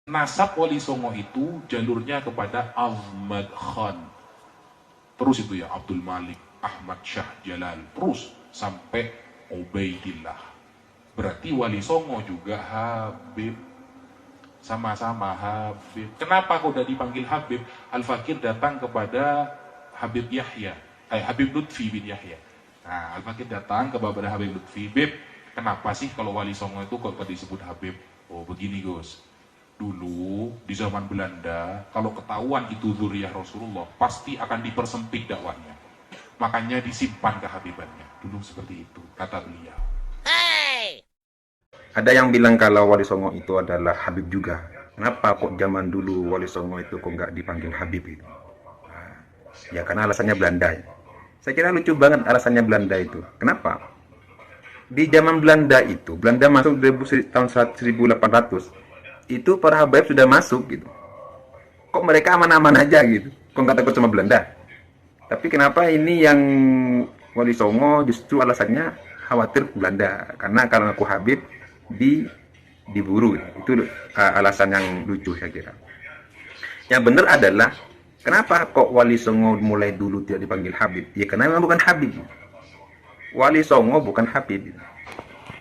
Nasab Wali Songo itu jalurnya kepada Ahmad Khan. Terus itu ya Abdul Malik, Ahmad Shah Jalal, terus sampai Ubaidillah. Berarti Wali Songo juga Habib. Sama-sama Habib. Kenapa kok udah dipanggil Habib? Al-Fakir datang kepada Habib Yahya, Habib Lutfi bin Yahya. Nah, Al-Fakir datang kepada Habib Lutfi. Bib, kenapa sih kalau Wali Songo itu kok disebut Habib? Oh begini Gus, dulu di zaman Belanda kalau ketahuan itu dzurriyyah Rasulullah pasti akan dipersempit dakwahnya, makanya disimpan kehabibannya dulu, seperti itu kata beliau. Ada yang bilang kalau Wali Songo itu adalah Habib juga. Kenapa kok zaman dulu Wali Songo itu kok nggak dipanggil Habib itu? Ya karena alasannya Belanda ya. Saya kira lucu banget alasannya Belanda itu. Kenapa? Di zaman Belanda itu, Belanda masuk tahun 1800, itu para Habib sudah masuk gitu. Kok mereka aman-aman aja gitu? Kok nggak takut sama Belanda? Tapi kenapa ini yang Wali Songo justru alasannya khawatir Belanda? Karena kalau aku Habib diburu. Itu alasan yang lucu saya kira. Yang benar adalah kenapa kok Wali Songo mulai dulu tidak dipanggil Habib? Ya karena memang bukan Habib. Wali Songo bukan Habib.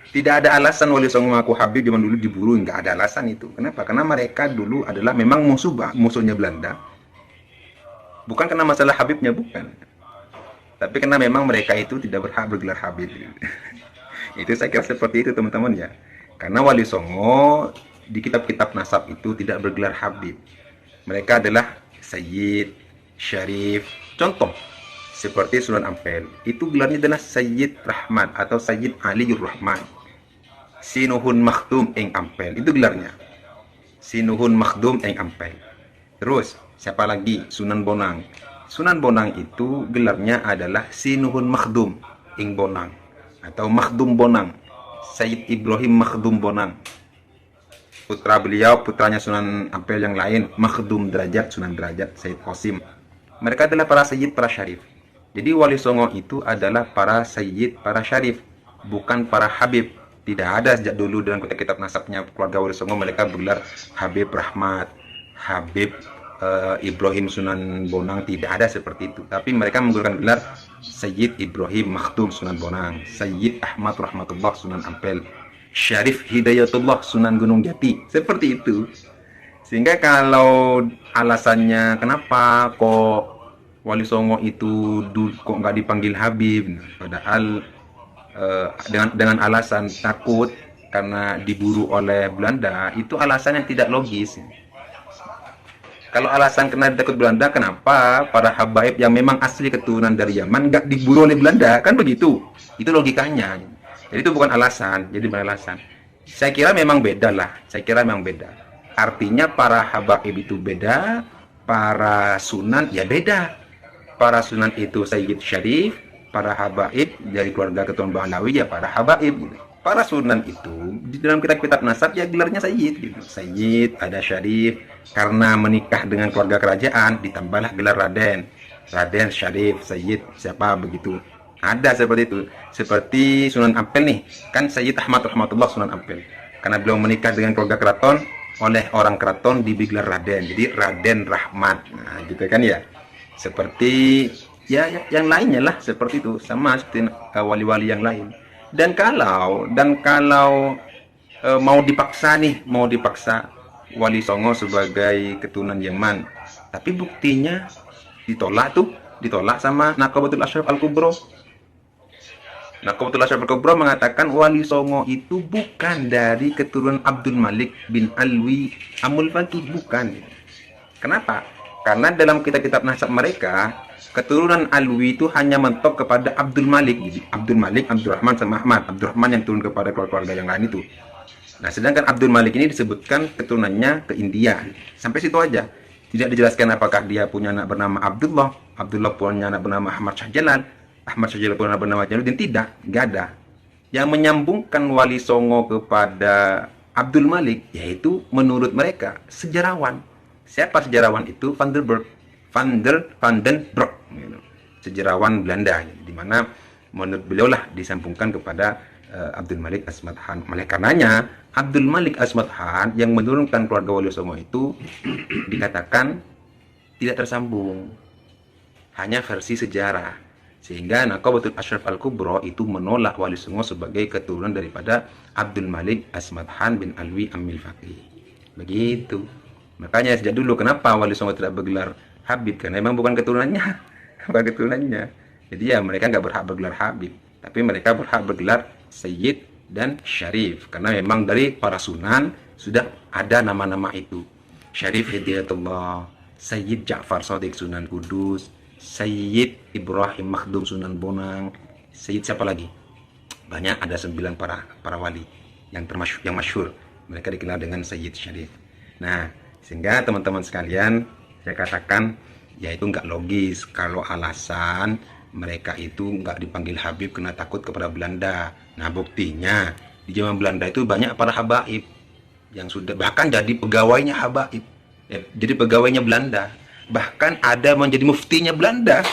Tidak ada alasan Wali Songo mengaku Habib zaman dulu diburu, nggak ada alasan itu. Kenapa? Karena mereka dulu adalah memang musuhnya Belanda. Bukan karena masalah Habibnya, bukan. Tapi karena memang mereka itu tidak berhak bergelar Habib. Itu saya kira seperti itu teman-teman ya. Karena Wali Songo di kitab-kitab nasab itu tidak bergelar Habib. Mereka adalah Sayyid, Syarif. Contoh, seperti Sunan Ampel. Itu gelarnya adalah Sayyid Rahman atau Sayyid Aliur Rahman. Sinuhun Makhdum ing Ampel. Itu gelarnya. Sinuhun Makhdum ing Ampel. Terus, siapa lagi? Sunan Bonang. Sunan Bonang itu gelarnya adalah Sinuhun Makhdum ing Bonang atau Makhdum Bonang. Sayyid Ibrahim Makhdum Bonang. Putra beliau, putranya Sunan Ampel yang lain, Makhdum Derajat, Sunan Derajat, Sayyid Qasim. Mereka adalah para sayyid, para syarif. Jadi Wali Songo itu adalah para sayyid, para syarif, bukan para habib. Tidak ada sejak dulu dalam kitab nasabnya keluarga Wali Songo mereka bergelar Habib Rahmat, Habib Ibrahim Sunan Bonang, tidak ada seperti itu. Tapi mereka menggunakan gelar Sayyid Ibrahim Makhdum Sunan Bonang, Sayyid Ahmad Rahmatullah Sunan Ampel, Syarif Hidayatullah Sunan Gunung Jati, seperti itu. Sehingga kalau alasannya kenapa kok Wali Songo itu kok nggak dipanggil Habib, padahal dengan alasan takut karena diburu oleh Belanda, itu alasan yang tidak logis. Kalau alasan karena takut Belanda, kenapa para habaib yang memang asli keturunan dari Yaman nggak diburu oleh Belanda? Kan begitu. Itu logikanya. Jadi itu bukan alasan. Jadi bukan alasan. Saya kira memang beda lah. Saya kira memang beda. Artinya para habaib itu beda. Para sunan ya beda. Para sunan itu Sayyid Syarif. Para habaib dari keluarga keturunan Bahlawi ya para habaib. Para sunan itu di dalam kitab-kitab nasab ya gelarnya Sayyid gitu. Sayyid, ada Syarif, karena menikah dengan keluarga kerajaan ditambahlah gelar Raden. Raden, Syarif, Sayyid, siapa begitu. Ada seperti itu. Seperti Sunan Ampel nih, kan Sayyid Ahmad Rahmatullah Sunan Ampel. Karena beliau menikah dengan keluarga keraton, oleh orang keraton diberi gelar Raden. Jadi Raden Rahmat. Nah, gitu kan ya. Seperti ya yang lainnya lah seperti itu, sama seperti wali-wali yang lain. Dan kalau mau dipaksa Wali Songo sebagai keturunan Yaman, tapi buktinya ditolak sama Naqabatul Ashraf Al-Kubro. Naqabatul Ashraf Al-Kubro mengatakan Wali Songo itu bukan dari keturunan Abdul Malik bin Alwi Amul Faqih, bukan. Kenapa? Karena dalam kitab-kitab nasab mereka keturunan Alwi itu hanya mentok kepada Abdul Malik. Jadi Abdul Malik, Abdurrahman sama Ahmad. Abdurrahman yang turun kepada keluarga yang lain itu. Nah, sedangkan Abdul Malik ini disebutkan keturunannya ke India. Sampai situ aja. Tidak dijelaskan apakah dia punya anak bernama Abdullah, Abdullah punya anak bernama Ahmad Shah Jalal, Ahmad Shah Jalal punya anak bernama Jalaluddin. Tidak, nggak ada. Yang menyambungkan Wali Songo kepada Abdul Malik yaitu menurut mereka sejarawan. Siapa sejarawan itu? Van den Broek, sejarawan Belanda, di mana menurut beliau lah disambungkan kepada Abdul Malik Asmat Khan. Oleh karenanya Abdul Malik Asmat Khan yang menurunkan keluarga Wali Songo itu dikatakan tidak tersambung, hanya versi sejarah. Sehingga Naqabatul Ashraf Al-Kubra itu menolak Wali Songo sebagai keturunan daripada Abdul Malik Asmat Khan bin Alwi Amil Faqih. Begitu. Makanya sejak dulu kenapa Wali Songo tidak bergelar Habib, karena memang bukan keturunannya. Bukan keturunannya. Jadi ya mereka nggak berhak bergelar Habib, tapi mereka berhak bergelar Sayyid dan Syarif, karena memang dari para sunan sudah ada nama-nama itu. Syarif Hidayatullah, Sayyid Ja'far Shadiq Sunan Kudus, Sayyid Ibrahim Makhdum Sunan Bonang, Sayyid siapa lagi? Banyak, ada 9 para wali yang masyhur. Mereka dikenal dengan Sayyid Syarif. Nah, sehingga teman-teman sekalian, saya katakan yaitu nggak logis kalau alasan mereka itu nggak dipanggil Habib karena takut kepada Belanda. Nah, buktinya di zaman Belanda itu banyak para habaib yang sudah bahkan jadi pegawainya habaib, jadi pegawainya Belanda, bahkan ada menjadi muftinya Belanda.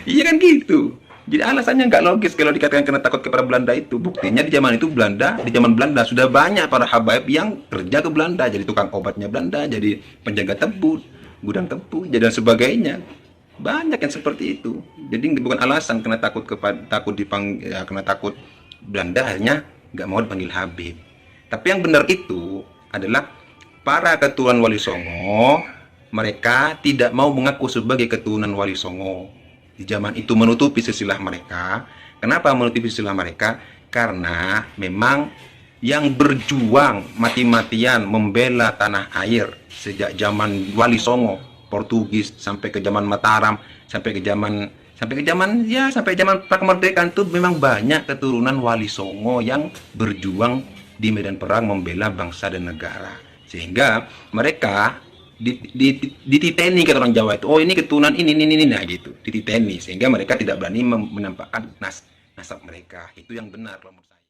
Iya kan gitu. Jadi alasannya nggak logis kalau dikatakan karena takut kepada Belanda itu. Buktinya di zaman Belanda sudah banyak para habaib yang kerja ke Belanda, jadi tukang obatnya Belanda, jadi penjaga tebu, gudang tebu, dan sebagainya. Banyak yang seperti itu. Jadi bukan alasan karena karena takut Belanda akhirnya nggak mau dipanggil Habib. Tapi yang benar itu adalah para keturunan Wali Songo, mereka tidak mau mengaku sebagai keturunan Wali Songo. Di zaman itu menutupi silsilah mereka. Kenapa menutupi silsilah mereka? Karena memang yang berjuang mati-matian membela tanah air sejak zaman Wali Songo, Portugis, sampai ke zaman Mataram, sampai ke zaman prakemerdekaan itu memang banyak keturunan Wali Songo yang berjuang di medan perang membela bangsa dan negara. Sehingga mereka dititeni kata orang Jawa itu, oh ini keturunan ini, nah gitu, dititeni, sehingga mereka tidak berani menampakkan nasab mereka. Itu yang benar menurut saya.